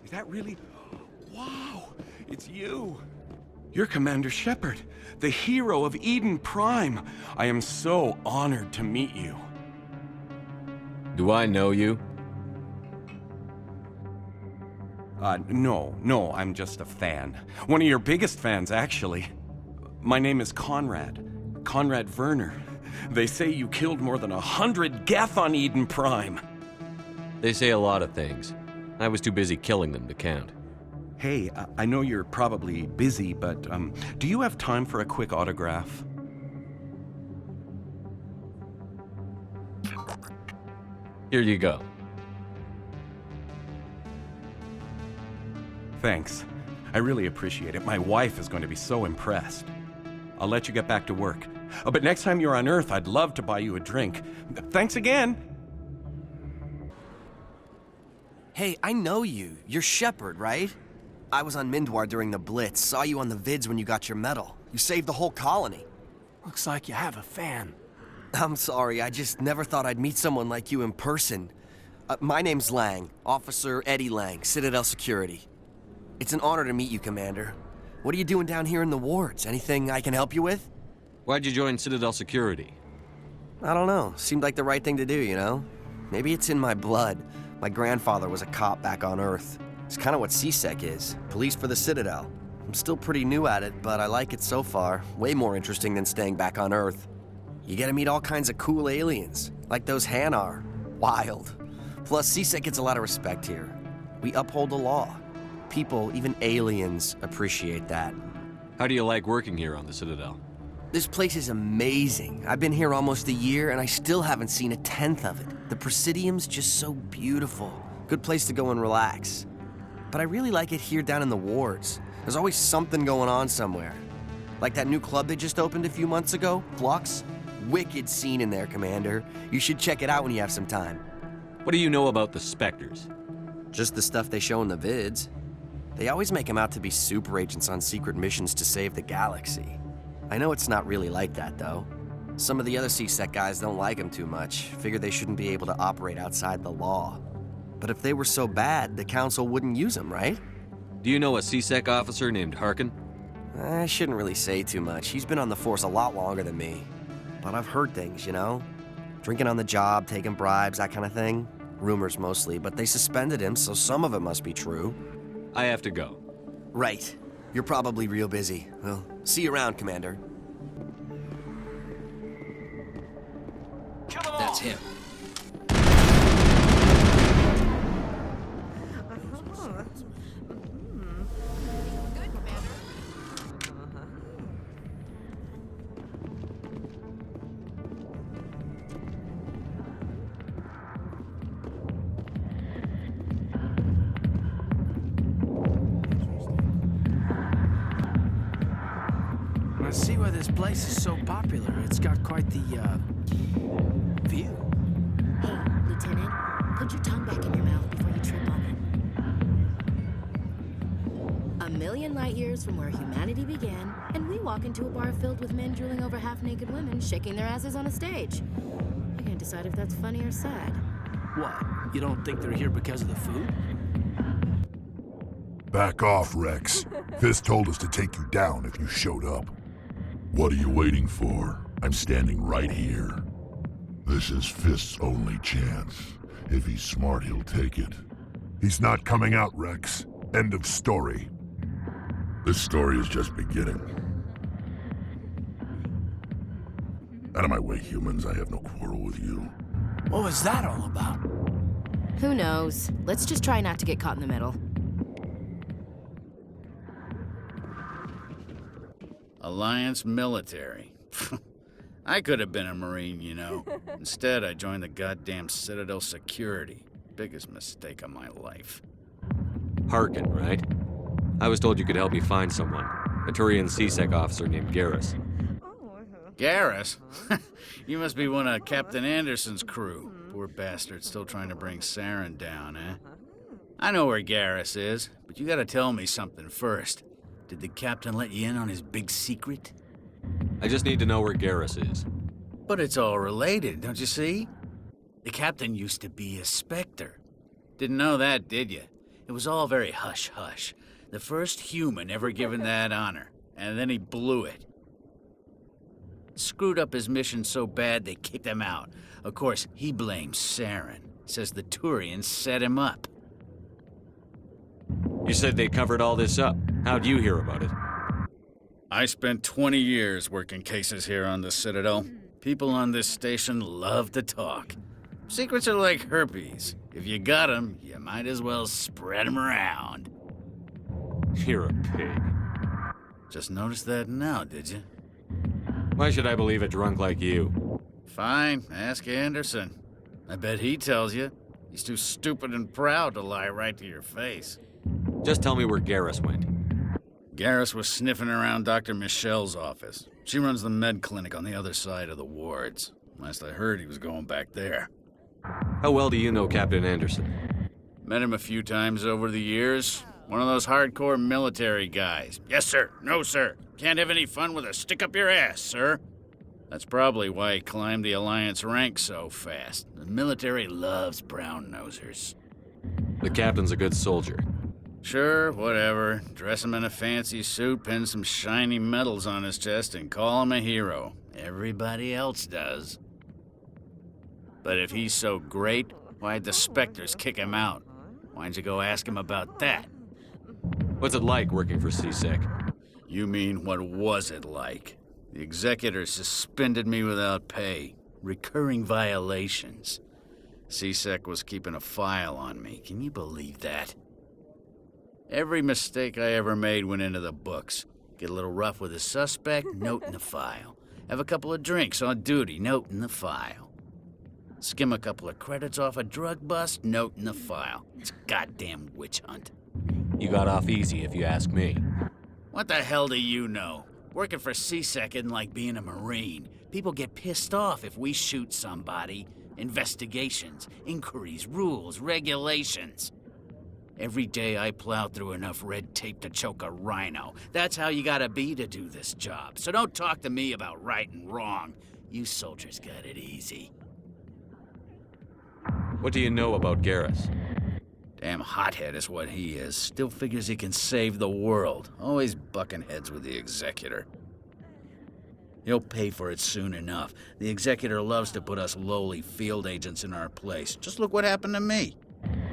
Is that really... Wow, it's you. You're Commander Shepard, the hero of Eden Prime. I am so honored to meet you. Do I know you? No, I'm just a fan. One of your biggest fans, actually. My name is Conrad Werner. They say you killed more than 100 Geth on Eden Prime. They say a lot of things. I was too busy killing them to count. Hey, I know you're probably busy, but do you have time for a quick autograph? Here you go. Thanks. I really appreciate it. My wife is going to be so impressed. I'll let you get back to work. But next time you're on Earth, I'd love to buy you a drink. Thanks again! Hey, I know you. You're Shepard, right? I was on Mindwar during the Blitz, saw you on the vids when you got your medal. You saved the whole colony. Looks like you have a fan. I'm sorry, I just never thought I'd meet someone like you in person. My name's Lang, Officer Eddie Lang, Citadel Security. It's an honor to meet you, Commander. What are you doing down here in the wards? Anything I can help you with? Why'd you join Citadel Security? I don't know. Seemed like the right thing to do, you know? Maybe it's in my blood. My grandfather was a cop back on Earth. It's kind of what CSEC is. Police for the Citadel. I'm still pretty new at it, but I like it so far. Way more interesting than staying back on Earth. You get to meet all kinds of cool aliens, like those Hanar. Wild. Plus, CSEC gets a lot of respect here. We uphold the law. People, even aliens, appreciate that. How do you like working here on the Citadel? This place is amazing. I've been here almost a year, and I still haven't seen a tenth of it. The Presidium's just so beautiful. Good place to go and relax. But I really like it here down in the wards. There's always something going on somewhere. Like that new club they just opened a few months ago, Flux. Wicked scene in there, Commander. You should check it out when you have some time. What do you know about the Spectres? Just the stuff they show in the vids. They always make them out to be super agents on secret missions to save the galaxy. I know it's not really like that, though. Some of the other CSEC guys don't like them too much, figure they shouldn't be able to operate outside the law. But if they were so bad, the Council wouldn't use them, right? Do you know a CSEC officer named Harkin? I shouldn't really say too much. He's been on the force a lot longer than me. But I've heard things, you know? Drinking on the job, taking bribes, that kind of thing. Rumors mostly, but they suspended him, so some of it must be true. I have to go. Right. You're probably real busy. Well, see you around, Commander. That's him. Good, Commander. I see why this place is so popular. It's got quite the, view. Hey, Lieutenant, put your tongue back in your mouth before you trip on it. A million light years from where humanity began, and we walk into a bar filled with men drooling over half-naked women shaking their asses on a stage. I can't decide if that's funny or sad. What? You don't think they're here because of the food? Back off, Rex. Fist told us to take you down if you showed up. What are you waiting for? I'm standing right here. This is Fist's only chance. If he's smart, he'll take it. He's not coming out, Rex. End of story. This story is just beginning. Out of my way, humans. I have no quarrel with you. What was that all about? Who knows? Let's just try not to get caught in the middle. Alliance military. I could have been a Marine, you know. Instead, I joined the goddamn Citadel Security. Biggest mistake of my life. Harkin, right? I was told you could help me find someone. A Turian CSEC officer named Garrus. Garrus? You must be one of Captain Anderson's crew. Poor bastard still trying to bring Saren down, eh? I know where Garrus is, but you gotta tell me something first. Did the captain let you in on his big secret? I just need to know where Garrus is. But it's all related, don't you see? The captain used to be a Spectre. Didn't know that, did you? It was all very hush-hush. The first human ever given that honor, and then he blew it. Screwed up his mission so bad they kicked him out. Of course, he blames Saren. Says the Turians set him up. You said they covered all this up. How'd you hear about it? I spent 20 years working cases here on the Citadel. People on this station love to talk. Secrets are like herpes. If you got 'em, you might as well spread 'em around. You're a pig. Just noticed that now, did you? Why should I believe a drunk like you? Fine, ask Anderson. I bet he tells you. He's too stupid and proud to lie right to your face. Just tell me where Garrus went. Garrus was sniffing around Dr. Michelle's office. She runs the med clinic on the other side of the wards. Last I heard, he was going back there. How well do you know Captain Anderson? Met him a few times over the years. One of those hardcore military guys. Yes, sir. No, sir. Can't have any fun with a stick up your ass, sir. That's probably why he climbed the Alliance ranks so fast. The military loves brown-nosers. The captain's a good soldier. Sure, whatever. Dress him in a fancy suit, pin some shiny medals on his chest, and call him a hero. Everybody else does. But if he's so great, why'd the Spectres kick him out? Why'd you go ask him about that? What's it like working for CSEC? You mean, what was it like? The executor suspended me without pay. Recurring violations. CSEC was keeping a file on me. Can you believe that? Every mistake I ever made went into the books. Get a little rough with a suspect, note in the file. Have a couple of drinks on duty, note in the file. Skim a couple of credits off a drug bust, note in the file. It's a goddamn witch hunt. You got off easy, if you ask me. What the hell do you know? Working for CSEC isn't like being a Marine. People get pissed off if we shoot somebody. Investigations, inquiries, rules, regulations. Every day I plow through enough red tape to choke a rhino. That's how you gotta be to do this job. So don't talk to me about right and wrong. You soldiers got it easy. What do you know about Garrus? Damn hothead is what he is. Still figures he can save the world. Always bucking heads with the executor. He'll pay for it soon enough. The executor loves to put us lowly field agents in our place. Just look what happened to me.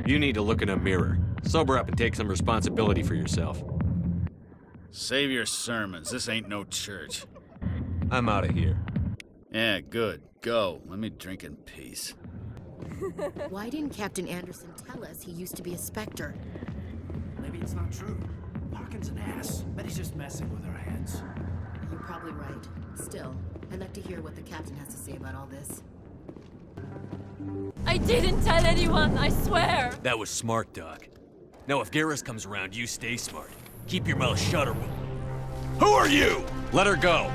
You need to look in a mirror. Sober up and take some responsibility for yourself. Save your sermons. This ain't no church. I'm out of here. Yeah, good. Go. Let me drink in peace. Why didn't Captain Anderson tell us he used to be a Spectre? Maybe it's not true. Parkin's an ass. Bet he's just messing with our heads. You're probably right. Still, I'd like to hear what the captain has to say about all this. I didn't tell anyone, I swear! That was smart, Doc. Now if Garrus comes around, you stay smart. Keep your mouth shut or we'll... Who are you? Let her go!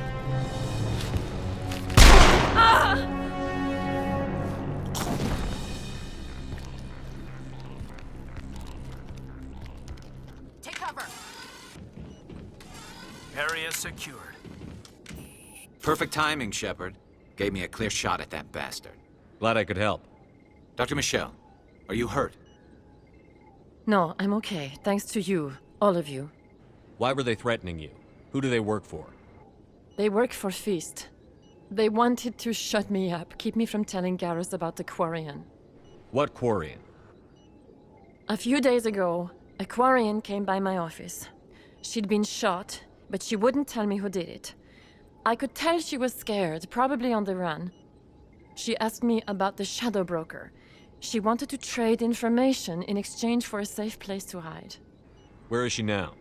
Ah! Take cover. Area secured. Perfect timing, Shepard. Gave me a clear shot at that bastard. Glad I could help. Dr. Michelle, are you hurt? No, I'm okay. Thanks to you. All of you. Why were they threatening you? Who do they work for? They work for Feast. They wanted to shut me up, keep me from telling Garrus about the Quarian. What Quarian? A few days ago, a Quarian came by my office. She'd been shot, but she wouldn't tell me who did it. I could tell she was scared, probably on the run. She asked me about the Shadow Broker. She wanted to trade information in exchange for a safe place to hide. Where is she now?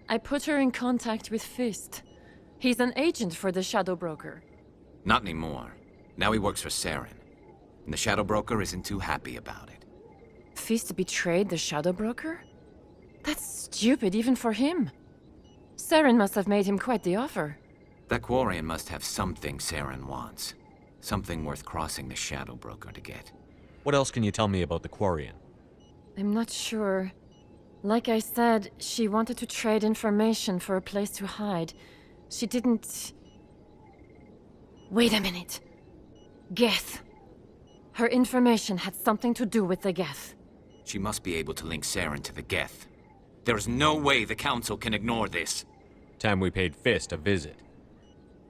I put her in contact with Fist. He's an agent for the Shadow Broker. Not anymore. Now he works for Saren. And the Shadow Broker isn't too happy about it. Fist betrayed the Shadow Broker? That's stupid even for him. Saren must have made him quite the offer. That Quarian must have something Saren wants. Something worth crossing the Shadow Broker to get. What else can you tell me about the Quarian? I'm not sure. Like I said, she wanted to trade information for a place to hide. She didn't... Wait a minute. Geth. Her information had something to do with the Geth. She must be able to link Saren to the Geth. There is no way the Council can ignore this. Time we paid Fist a visit.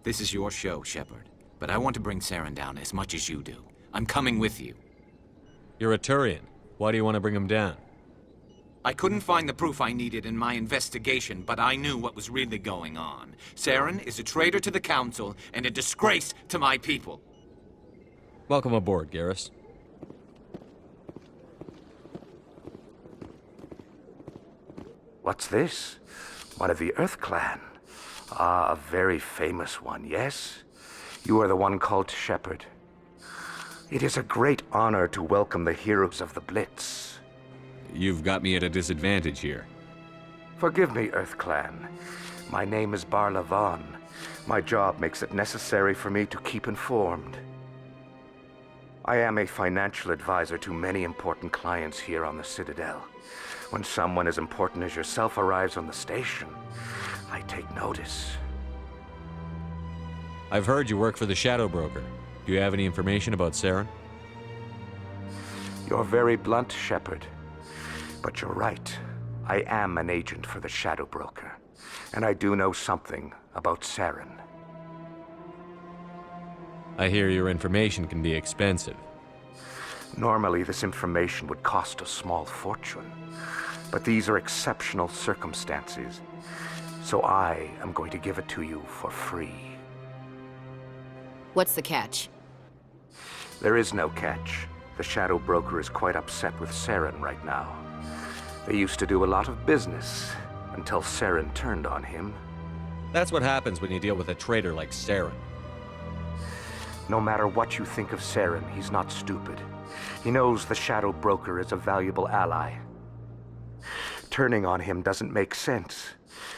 This is your show, Shepard. But I want to bring Saren down as much as you do. I'm coming with you. You're a Turian. Why do you want to bring him down? I couldn't find the proof I needed in my investigation, but I knew what was really going on. Saren is a traitor to the Council and a disgrace to my people. Welcome aboard, Garrus. What's this? One of the Earth Clan. Ah, a very famous one, yes? You are the one called Shepard. It is a great honor to welcome the heroes of the Blitz. You've got me at a disadvantage here. Forgive me, Earth Clan. My name is Barla Vaughn. My job makes it necessary for me to keep informed. I am a financial advisor to many important clients here on the Citadel. When someone as important as yourself arrives on the station, I take notice. I've heard you work for the Shadow Broker. Do you have any information about Saren? You're very blunt, Shepard. But you're right. I am an agent for the Shadow Broker. And I do know something about Saren. I hear your information can be expensive. Normally, this information would cost a small fortune. But these are exceptional circumstances. So I am going to give it to you for free. What's the catch? There is no catch. The Shadow Broker is quite upset with Saren right now. They used to do a lot of business until Saren turned on him. That's what happens when you deal with a traitor like Saren. No matter what you think of Saren, he's not stupid. He knows the Shadow Broker is a valuable ally. Turning on him doesn't make sense.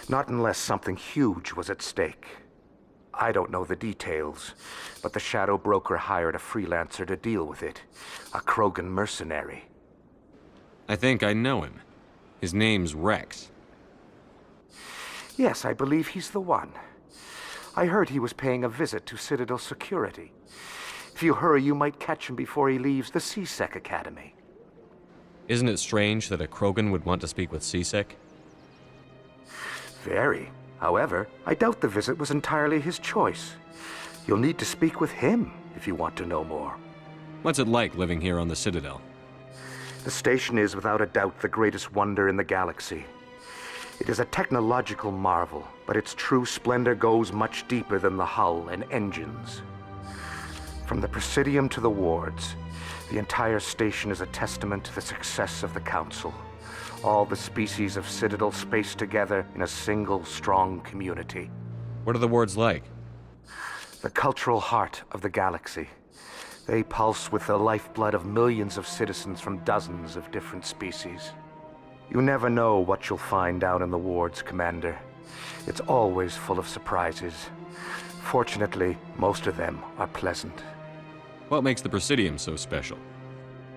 Not unless something huge was at stake. I don't know the details, but the Shadow Broker hired a freelancer to deal with it. A Krogan mercenary. I think I know him. His name's Rex. Yes, I believe he's the one. I heard he was paying a visit to Citadel security. If you hurry, you might catch him before he leaves the C-Sec Academy. Isn't it strange that a Krogan would want to speak with C-Sec? Very. However, I doubt the visit was entirely his choice. You'll need to speak with him if you want to know more. What's it like living here on the Citadel? The station is without a doubt the greatest wonder in the galaxy. It is a technological marvel, but its true splendor goes much deeper than the hull and engines. From the Presidium to the wards, the entire station is a testament to the success of the Council. All the species of Citadel spaced together in a single, strong community. What are the wards like? The cultural heart of the galaxy. They pulse with the lifeblood of millions of citizens from dozens of different species. You never know what you'll find down in the wards, Commander. It's always full of surprises. Fortunately, most of them are pleasant. What makes the Presidium so special?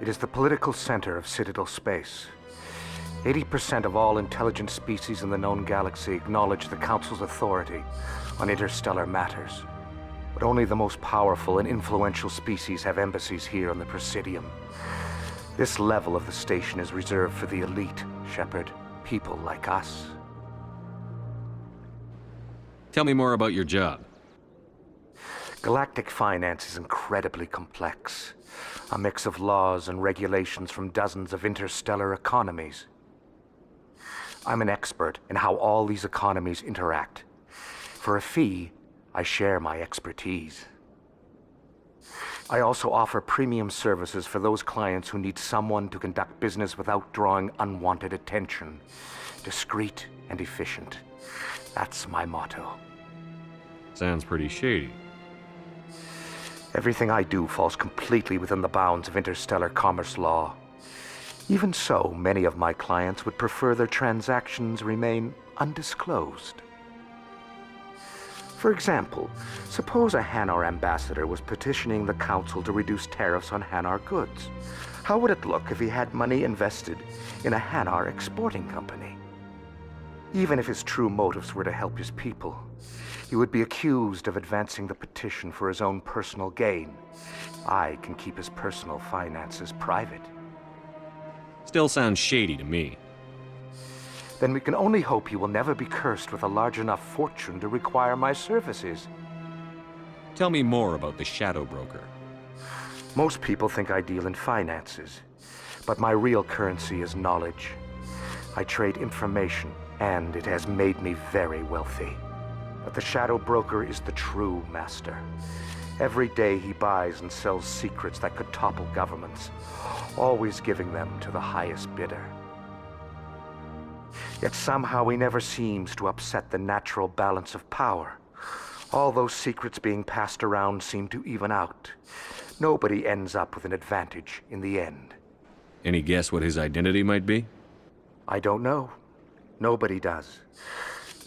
It is the political center of Citadel space. 80% of all intelligent species in the known galaxy acknowledge the Council's authority on interstellar matters. But only the most powerful and influential species have embassies here on the Presidium. This level of the station is reserved for the elite, Shepard. People like us. Tell me more about your job. Galactic finance is incredibly complex. A mix of laws and regulations from dozens of interstellar economies. I'm an expert in how all these economies interact. For a fee, I share my expertise. I also offer premium services for those clients who need someone to conduct business without drawing unwanted attention. Discreet and efficient. That's my motto. Sounds pretty shady. Everything I do falls completely within the bounds of interstellar commerce law. Even so, many of my clients would prefer their transactions remain undisclosed. For example, suppose a Hanar ambassador was petitioning the Council to reduce tariffs on Hanar goods. How would it look if he had money invested in a Hanar exporting company? Even if his true motives were to help his people, he would be accused of advancing the petition for his own personal gain. I can keep his personal finances private. Still sounds shady to me. Then we can only hope you will never be cursed with a large enough fortune to require my services. Tell me more about the Shadow Broker. Most people think I deal in finances, but my real currency is knowledge. I trade information, and it has made me very wealthy. But the Shadow Broker is the true master. Every day he buys and sells secrets that could topple governments, always giving them to the highest bidder. Yet somehow he never seems to upset the natural balance of power. All those secrets being passed around seem to even out. Nobody ends up with an advantage in the end. Any guess what his identity might be? I don't know. Nobody does.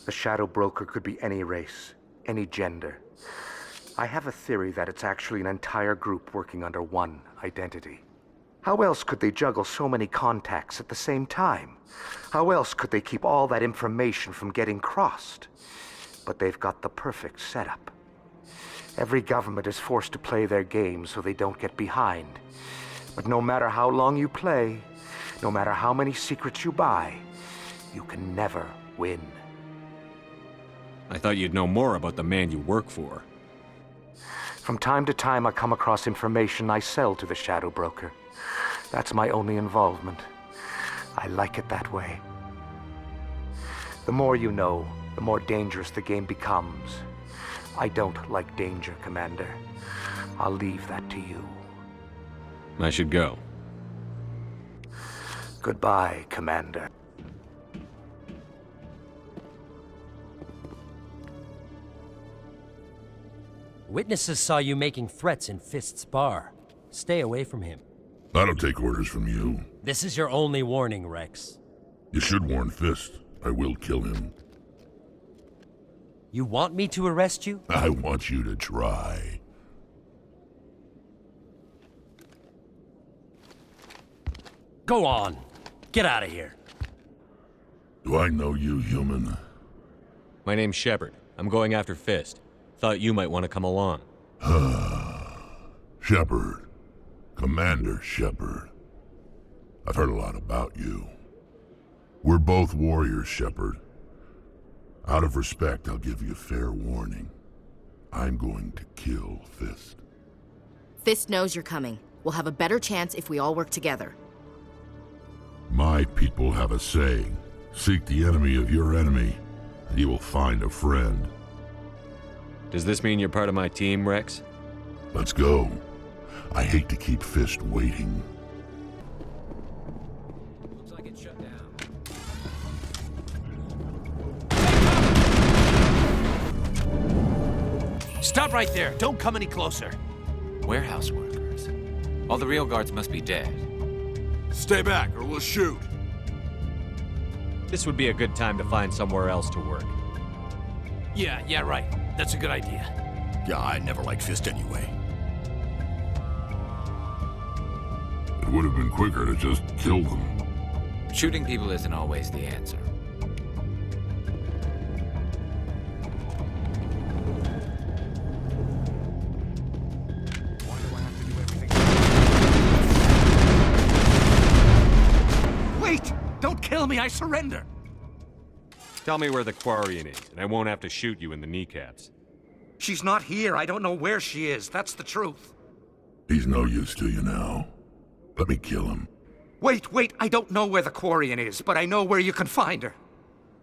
The Shadow Broker could be any race, any gender. I have a theory that it's actually an entire group working under one identity. How else could they juggle so many contacts at the same time? How else could they keep all that information from getting crossed? But they've got the perfect setup. Every government is forced to play their game so they don't get behind. But no matter how long you play, no matter how many secrets you buy, you can never win. I thought you'd know more about the man you work for. From time to time, I come across information I sell to the Shadow Broker. That's my only involvement. I like it that way. The more you know, the more dangerous the game becomes. I don't like danger, Commander. I'll leave that to you. I should go. Goodbye, Commander. Witnesses saw you making threats in Fist's bar. Stay away from him. I don't take orders from you. This is your only warning, Rex. You should warn Fist. I will kill him. You want me to arrest you? I want you to try. Go on. Get out of here. Do I know you, human? My name's Shepard. I'm going after Fist. Thought you might want to come along. Shepard. Commander Shepard. I've heard a lot about you. We're both warriors, Shepard. Out of respect, I'll give you a fair warning. I'm going to kill Fist. Fist knows you're coming. We'll have a better chance if we all work together. My people have a saying. Seek the enemy of your enemy, and you will find a friend. Does this mean you're part of my team, Rex? Let's go. I hate to keep Fist waiting. Looks like it's shut down. Stop right there. Don't come any closer. Warehouse workers. All the real guards must be dead. Stay back or we'll shoot. This would be a good time to find somewhere else to work. Yeah, right. That's a good idea. Yeah, I never liked Fist anyway. It would have been quicker to just kill them. Shooting people isn't always the answer. Wait! Don't kill me, I surrender! Tell me where the Quarian is, and I won't have to shoot you in the kneecaps. She's not here. I don't know where she is. That's the truth. He's no use to you now. Let me kill him. Wait. I don't know where the Quarian is, but I know where you can find her.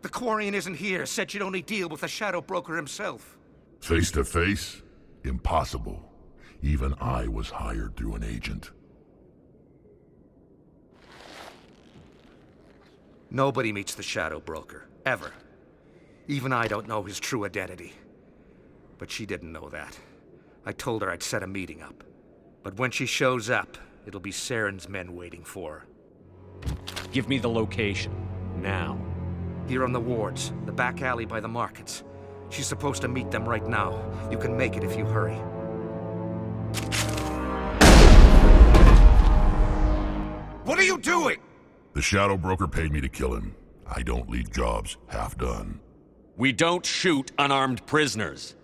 The Quarian isn't here. Said she'd only deal with the Shadow Broker himself. Face to face? Impossible. Even I was hired through an agent. Nobody meets the Shadow Broker. Ever. Even I don't know his true identity. But she didn't know that. I told her I'd set a meeting up. But when she shows up, it'll be Saren's men waiting for her. Give me the location. Now. Here on the wards, the back alley by the markets. She's supposed to meet them right now. You can make it if you hurry. What are you doing? The Shadow Broker paid me to kill him. I don't leave jobs half done. We don't shoot unarmed prisoners.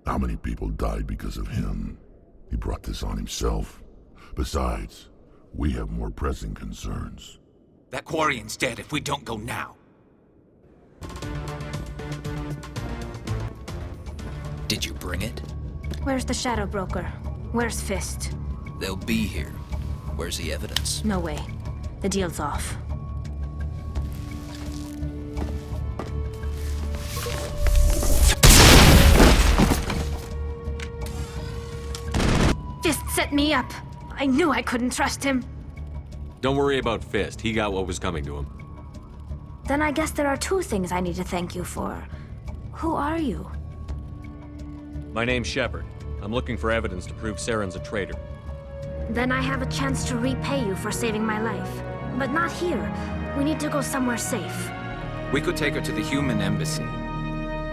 How many people died because of him? He brought this on himself. Besides, we have more pressing concerns. That Quarian's dead if we don't go now. Did you bring it? Where's the Shadow Broker? Where's Fist? They'll be here. Where's the evidence? No way. The deal's off. Fist set me up. I knew I couldn't trust him. Don't worry about Fist. He got what was coming to him. Then I guess there are two things I need to thank you for. Who are you? My name's Shepard. I'm looking for evidence to prove Saren's a traitor. Then I have a chance to repay you for saving my life. But not here. We need to go somewhere safe. We could take her to the human embassy.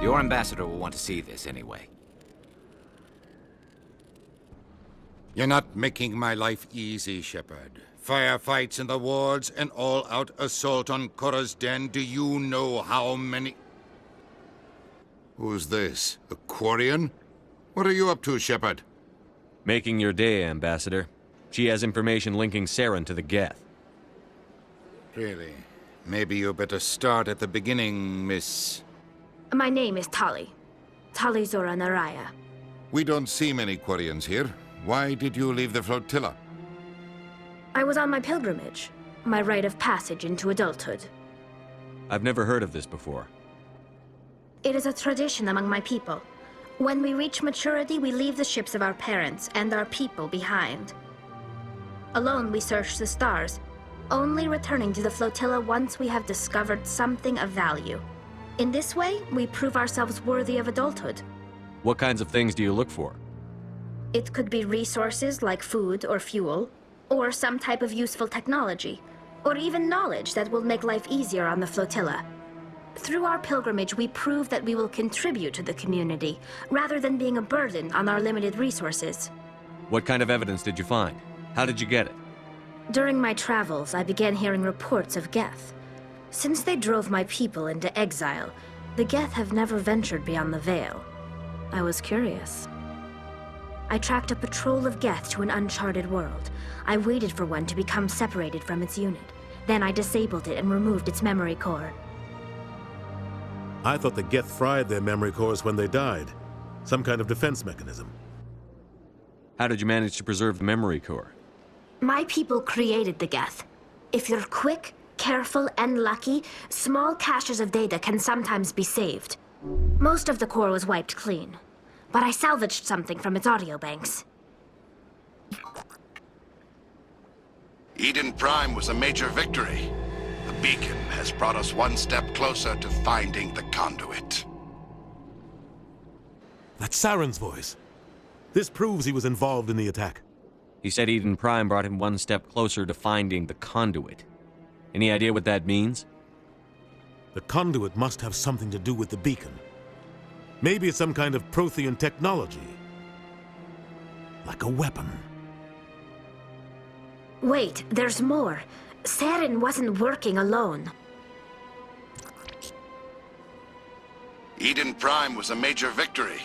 Your ambassador will want to see this anyway. You're not making my life easy, Shepard. Firefights in the wards, an all-out assault on Korra's den. Do you know how many... Who's this? A Quarian? What are you up to, Shepard? Making your day, Ambassador. She has information linking Saren to the Geth. Really? Maybe you better start at the beginning, Miss... My name is Tali. Tali Zora Naraya. We don't see many Quarians here. Why did you leave the flotilla? I was on my pilgrimage. My rite of passage into adulthood. I've never heard of this before. It is a tradition among my people. When we reach maturity, we leave the ships of our parents and our people behind. Alone, we search the stars, only returning to the flotilla once we have discovered something of value. In this way, we prove ourselves worthy of adulthood. What kinds of things do you look for? It could be resources like food or fuel, or some type of useful technology, or even knowledge that will make life easier on the flotilla. Through our pilgrimage, we prove that we will contribute to the community, rather than being a burden on our limited resources. What kind of evidence did you find? How did you get it? During my travels, I began hearing reports of Geth. Since they drove my people into exile, the Geth have never ventured beyond the Veil. I was curious. I tracked a patrol of Geth to an uncharted world. I waited for one to become separated from its unit. Then I disabled it and removed its memory core. I thought the Geth fried their memory cores when they died. Some kind of defense mechanism. How did you manage to preserve the memory core? My people created the Geth. If you're quick, careful, and lucky, small caches of data can sometimes be saved. Most of the core was wiped clean, but I salvaged something from its audio banks. Eden Prime was a major victory. The beacon has brought us one step closer to finding the conduit. That's Saren's voice. This proves he was involved in the attack. He said Eden Prime brought him one step closer to finding the conduit. Any idea what that means? The conduit must have something to do with the beacon. Maybe it's some kind of Prothean technology. Like a weapon. Wait, there's more. Saren wasn't working alone. Eden Prime was a major victory.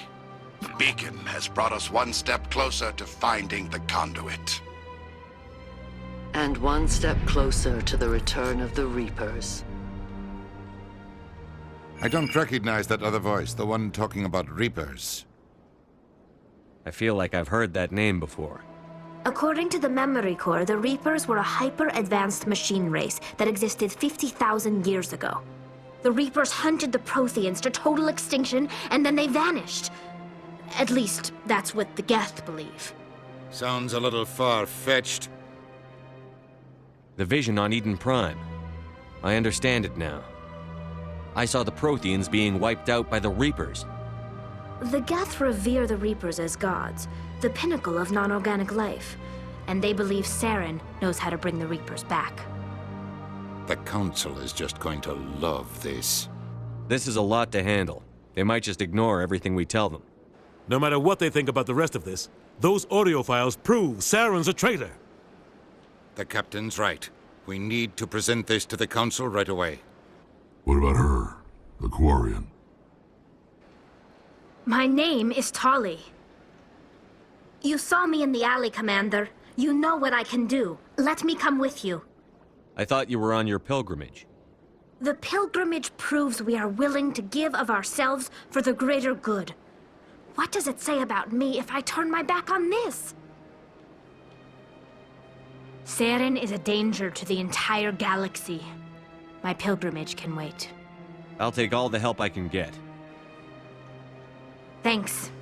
The beacon has brought us one step closer to finding the conduit. And one step closer to the return of the Reapers. I don't recognize that other voice, the one talking about Reapers. I feel like I've heard that name before. According to the memory core, the Reapers were a hyper-advanced machine race that existed 50,000 years ago. The Reapers hunted the Protheans to total extinction, and then they vanished. At least, that's what the Geth believe. Sounds a little far-fetched. The vision on Eden Prime. I understand it now. I saw the Protheans being wiped out by the Reapers. The Geth revere the Reapers as gods, the pinnacle of non-organic life, and they believe Saren knows how to bring the Reapers back. The Council is just going to love this. This is a lot to handle. They might just ignore everything we tell them. No matter what they think about the rest of this, those audio files prove Saren's a traitor. The Captain's right. We need to present this to the Council right away. What about her, the Quarian? My name is Tali. You saw me in the alley, Commander. You know what I can do. Let me come with you. I thought you were on your pilgrimage. The pilgrimage proves we are willing to give of ourselves for the greater good. What does it say about me if I turn my back on this? Saren is a danger to the entire galaxy. My pilgrimage can wait. I'll take all the help I can get. Thanks.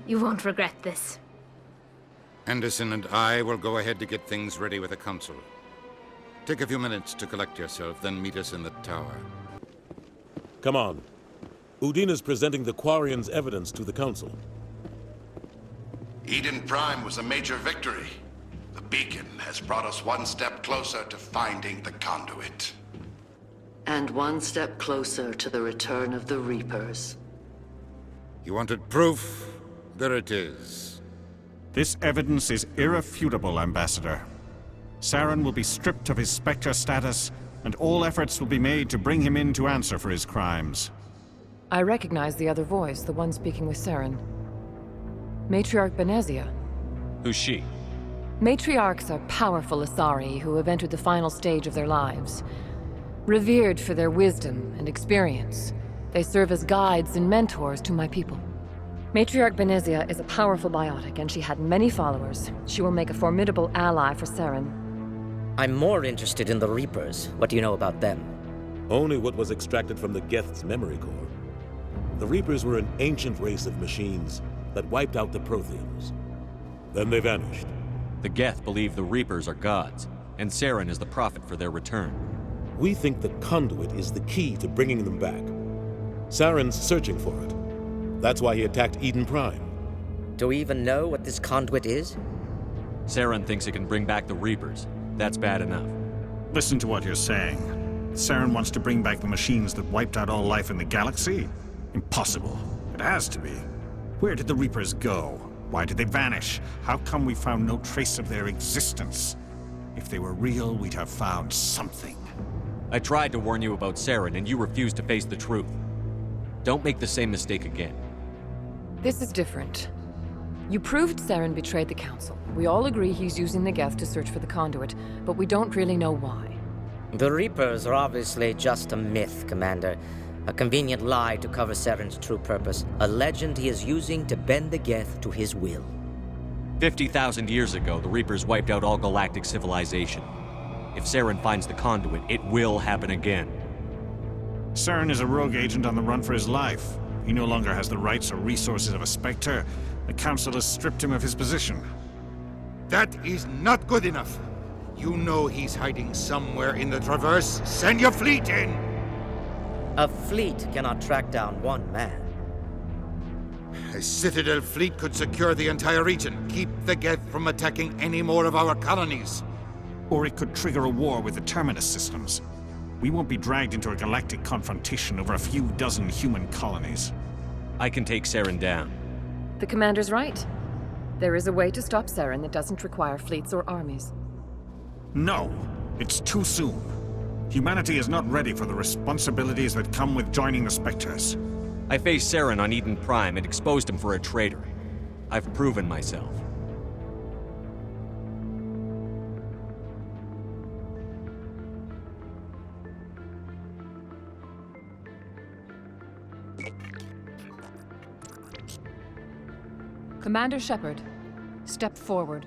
You won't regret this. Anderson and I will go ahead to get things ready with the Council. Take a few minutes to collect yourself, then meet us in the tower. Come on. Udina's presenting the Quarians' evidence to the Council. Eden Prime was a major victory. The beacon has brought us one step closer to finding the conduit. And one step closer to the return of the Reapers. You wanted proof? There it is. This evidence is irrefutable, Ambassador. Saren will be stripped of his Spectre status, and all efforts will be made to bring him in to answer for his crimes. I recognize the other voice, the one speaking with Saren. Matriarch Benezia. Who's she? Matriarchs are powerful Asari who have entered the final stage of their lives. Revered for their wisdom and experience, they serve as guides and mentors to my people. Matriarch Benezia is a powerful biotic, and she had many followers. She will make a formidable ally for Saren. I'm more interested in the Reapers. What do you know about them? Only what was extracted from the Geth's memory core. The Reapers were an ancient race of machines that wiped out the Protheans. Then they vanished. The Geth believe the Reapers are gods, and Saren is the prophet for their return. We think the conduit is the key to bringing them back. Saren's searching for it. That's why he attacked Eden Prime. Do we even know what this conduit is? Saren thinks it can bring back the Reapers. That's bad enough. Listen to what you're saying. Saren wants to bring back the machines that wiped out all life in the galaxy? Impossible. It has to be. Where did the Reapers go? Why did they vanish? How come we found no trace of their existence? If they were real, we'd have found something. I tried to warn you about Saren, and you refused to face the truth. Don't make the same mistake again. This is different. You proved Saren betrayed the Council. We all agree he's using the Geth to search for the conduit, but we don't really know why. The Reapers are obviously just a myth, Commander. A convenient lie to cover Saren's true purpose. A legend he is using to bend the Geth to his will. 50,000 years ago, the Reapers wiped out all galactic civilization. If Saren finds the conduit, it will happen again. Saren is a rogue agent on the run for his life. He no longer has the rights or resources of a Spectre. The Council has stripped him of his position. That is not good enough. You know he's hiding somewhere in the Traverse. Send your fleet in! A fleet cannot track down one man. A Citadel fleet could secure the entire region, keep the Geth from attacking any more of our colonies. Or it could trigger a war with the Terminus systems. We won't be dragged into a galactic confrontation over a few dozen human colonies. I can take Saren down. The Commander's right. There is a way to stop Saren that doesn't require fleets or armies. No, it's too soon. Humanity is not ready for the responsibilities that come with joining the Spectres. I faced Saren on Eden Prime and exposed him for a traitor. I've proven myself. Commander Shepard, step forward.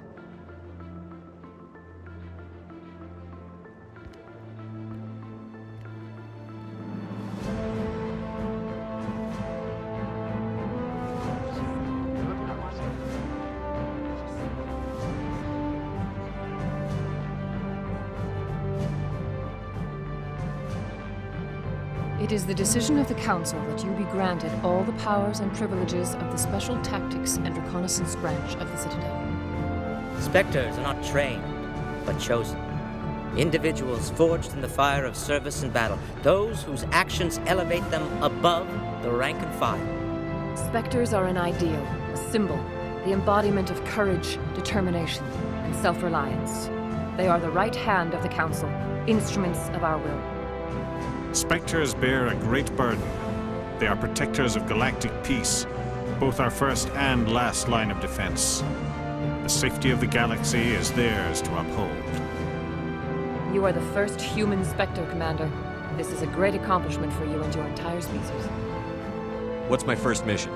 It is the decision of the Council that you be granted all the powers and privileges of the Special Tactics and Reconnaissance Branch of the Citadel. Spectres are not trained, but chosen. Individuals forged in the fire of service and battle. Those whose actions elevate them above the rank and file. Spectres are an ideal, a symbol, the embodiment of courage, determination, and self-reliance. They are the right hand of the Council, instruments of our will. Spectres bear a great burden. They are protectors of galactic peace, both our first and last line of defense. The safety of the galaxy is theirs to uphold. You are the first human Spectre, Commander. This is a great accomplishment for you and your entire species. What's my first mission?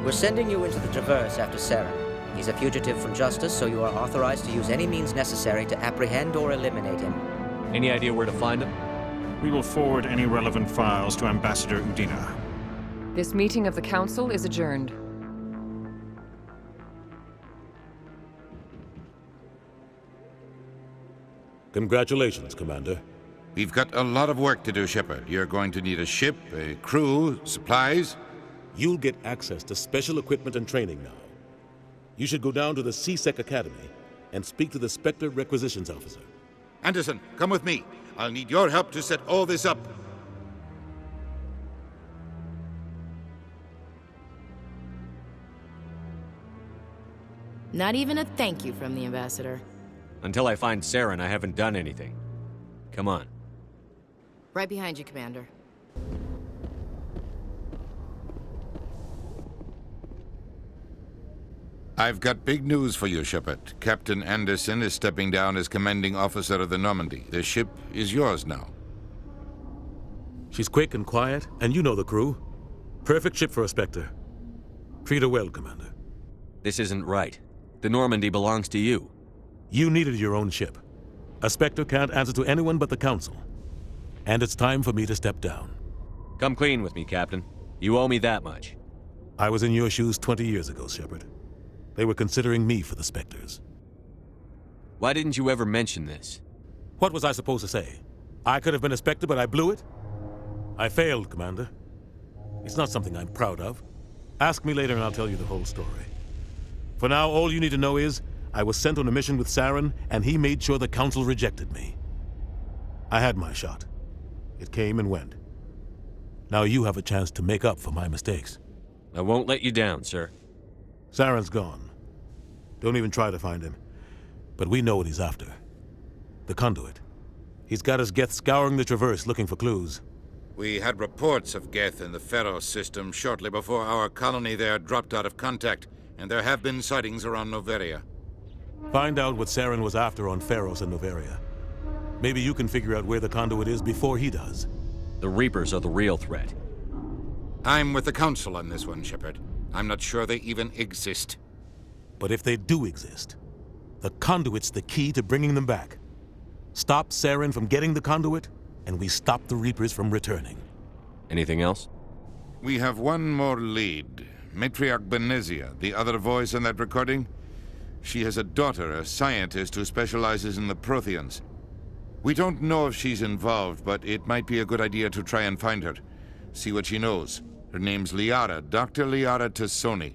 We're sending you into the Traverse after Saren. He's a fugitive from justice, so you are authorized to use any means necessary to apprehend or eliminate him. Any idea where to find him? We will forward any relevant files to Ambassador Udina. This meeting of the Council is adjourned. Congratulations, Commander. We've got a lot of work to do, Shepard. You're going to need a ship, a crew, supplies. You'll get access to special equipment and training now. You should go down to the C-Sec Academy and speak to the Spectre Requisitions Officer. Anderson, come with me. I'll need your help to set all this up. Not even a thank you from the Ambassador. Until I find Saren, I haven't done anything. Come on. Right behind you, Commander. I've got big news for you, Shepard. Captain Anderson is stepping down as commanding officer of the Normandy. The ship is yours now. She's quick and quiet, and you know the crew. Perfect ship for a Spectre. Treat her well, Commander. This isn't right. The Normandy belongs to you. You needed your own ship. A Spectre can't answer to anyone but the Council. And it's time for me to step down. Come clean with me, Captain. You owe me that much. I was in your shoes 20 years ago, Shepard. They were considering me for the Spectres. Why didn't you ever mention this? What was I supposed to say? I could have been a Spectre, but I blew it? I failed, Commander. It's not something I'm proud of. Ask me later and I'll tell you the whole story. For now, all you need to know is, I was sent on a mission with Saren, and he made sure the Council rejected me. I had my shot. It came and went. Now you have a chance to make up for my mistakes. I won't let you down, sir. Saren's gone. Don't even try to find him. But we know what he's after. The conduit. He's got his Geth scouring the Traverse looking for clues. We had reports of Geth in the Pharos system shortly before our colony there dropped out of contact, and there have been sightings around Noveria. Find out what Saren was after on Pharos and Noveria. Maybe you can figure out where the conduit is before he does. The Reapers are the real threat. I'm with the Council on this one, Shepard. I'm not sure they even exist. But if they do exist, the conduit's the key to bringing them back. Stop Saren from getting the conduit, and we stop the Reapers from returning. Anything else? We have one more lead. Matriarch Benezia, the other voice in that recording. She has a daughter, a scientist who specializes in the Protheans. We don't know if she's involved, but it might be a good idea to try and find her. See what she knows. Her name's Liara, Dr. Liara Tassoni.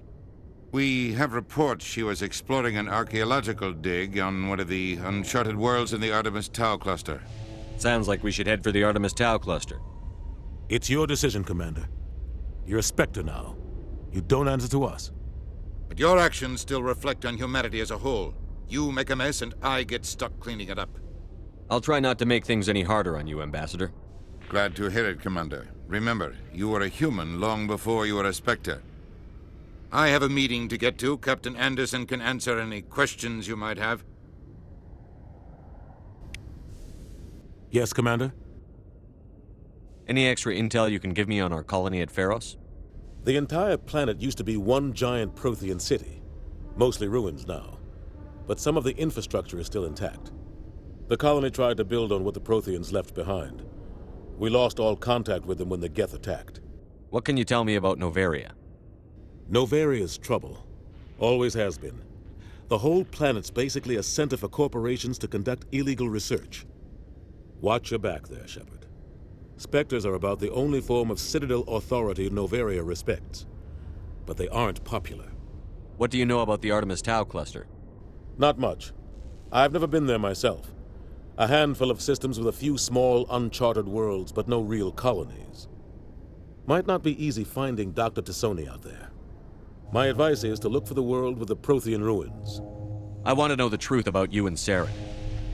We have reports she was exploring an archaeological dig on one of the uncharted worlds in the Artemis Tau cluster. Sounds like we should head for the Artemis Tau cluster. It's your decision, Commander. You're a Spectre now. You don't answer to us. But your actions still reflect on humanity as a whole. You make a mess and I get stuck cleaning it up. I'll try not to make things any harder on you, Ambassador. Glad to hear it, Commander. Remember, you were a human long before you were a Spectre. I have a meeting to get to. Captain Anderson can answer any questions you might have. Yes, Commander? Any extra intel you can give me on our colony at Pharos? The entire planet used to be one giant Prothean city. Mostly ruins now. But some of the infrastructure is still intact. The colony tried to build on what the Protheans left behind. We lost all contact with them when the Geth attacked. What can you tell me about Noveria? Noveria's trouble. Always has been. The whole planet's basically a center for corporations to conduct illegal research. Watch your back there, Shepard. Spectres are about the only form of Citadel authority Noveria respects. But they aren't popular. What do you know about the Artemis Tau cluster? Not much. I've never been there myself. A handful of systems with a few small, uncharted worlds, but no real colonies. Might not be easy finding Dr. Tassoni out there. My advice is to look for the world with the Prothean ruins. I want to know the truth about you and Saren.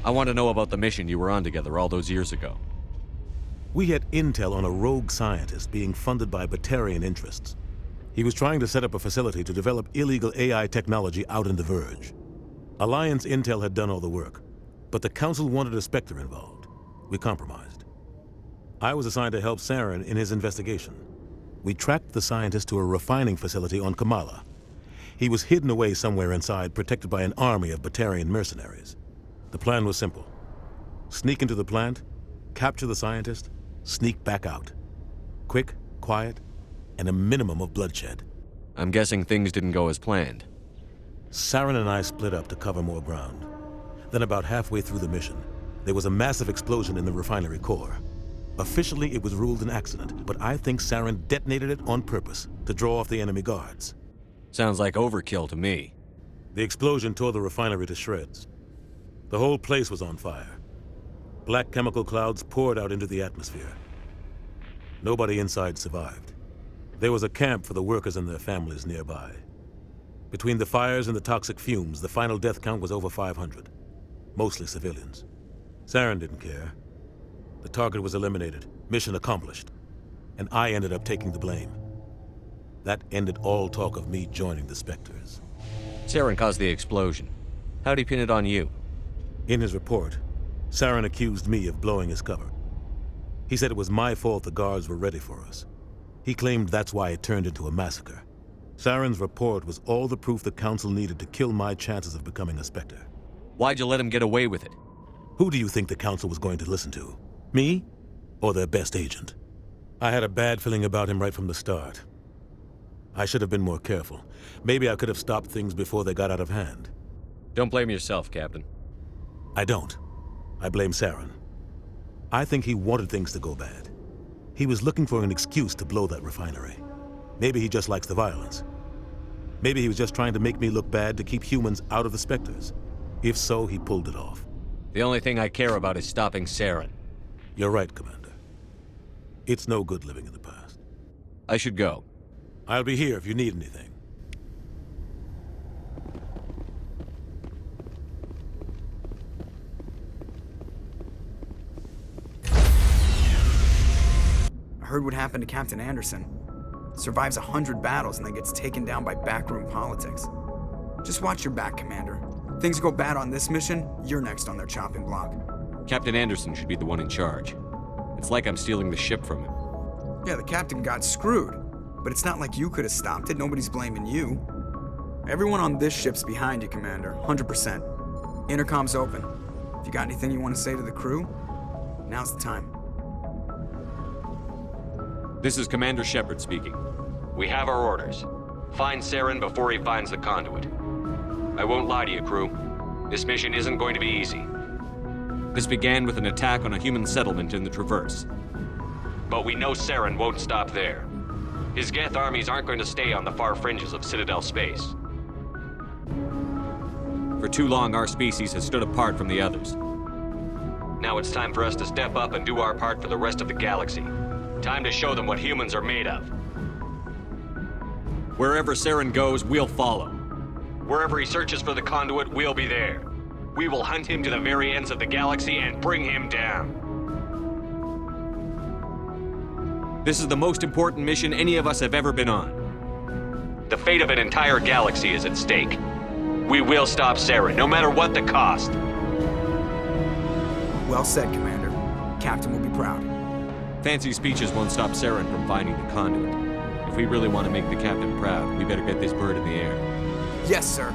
I want to know about the mission you were on together all those years ago. We had intel on a rogue scientist being funded by Batarian interests. He was trying to set up a facility to develop illegal AI technology out in the Verge. Alliance intel had done all the work, but the Council wanted a Spectre involved. We compromised. I was assigned to help Saren in his investigation. We tracked the scientist to a refining facility on Kamala. He was hidden away somewhere inside, protected by an army of Batarian mercenaries. The plan was simple. Sneak into the plant, capture the scientist, sneak back out. Quick, quiet, and a minimum of bloodshed. I'm guessing things didn't go as planned. Saren and I split up to cover more ground. Then about halfway through the mission, there was a massive explosion in the refinery core. Officially, it was ruled an accident, but I think Saren detonated it on purpose to draw off the enemy guards. Sounds like overkill to me. The explosion tore the refinery to shreds. The whole place was on fire. Black chemical clouds poured out into the atmosphere. Nobody inside survived. There was a camp for the workers and their families nearby. Between the fires and the toxic fumes, the final death count was over 500. Mostly civilians. Saren didn't care. The target was eliminated, mission accomplished. And I ended up taking the blame. That ended all talk of me joining the Spectres. Saren caused the explosion. How'd he pin it on you? In his report, Saren accused me of blowing his cover. He said it was my fault the guards were ready for us. He claimed that's why it turned into a massacre. Saren's report was all the proof the Council needed to kill my chances of becoming a Spectre. Why'd you let him get away with it? Who do you think the Council was going to listen to? Me? Or their best agent? I had a bad feeling about him right from the start. I should have been more careful. Maybe I could have stopped things before they got out of hand. Don't blame yourself, Captain. I don't. I blame Saren. I think he wanted things to go bad. He was looking for an excuse to blow that refinery. Maybe he just likes the violence. Maybe he was just trying to make me look bad to keep humans out of the Spectres. If so, he pulled it off. The only thing I care about is stopping Saren. You're right, Commander. It's no good living in the past. I should go. I'll be here if you need anything. I heard what happened to Captain Anderson. Survives 100 battles and then gets taken down by backroom politics. Just watch your back, Commander. Things go bad on this mission, you're next on their chopping block. Captain Anderson should be the one in charge. It's like I'm stealing the ship from him. Yeah, the captain got screwed. But it's not like you could have stopped it. Nobody's blaming you. Everyone on this ship's behind you, Commander. 100%. Intercom's open. If you got anything you want to say to the crew, now's the time. This is Commander Shepard speaking. We have our orders. Find Saren before he finds the conduit. I won't lie to you, crew. This mission isn't going to be easy. This began with an attack on a human settlement in the Traverse. But we know Saren won't stop there. His Geth armies aren't going to stay on the far fringes of Citadel space. For too long, our species has stood apart from the others. Now it's time for us to step up and do our part for the rest of the galaxy. Time to show them what humans are made of. Wherever Saren goes, we'll follow. Wherever he searches for the conduit, we'll be there. We will hunt him to the very ends of the galaxy and bring him down. This is the most important mission any of us have ever been on. The fate of an entire galaxy is at stake. We will stop Saren, no matter what the cost. Well said, Commander. Captain will be proud. Fancy speeches won't stop Saren from finding the conduit. If we really want to make the captain proud, we better get this bird in the air. Yes, sir.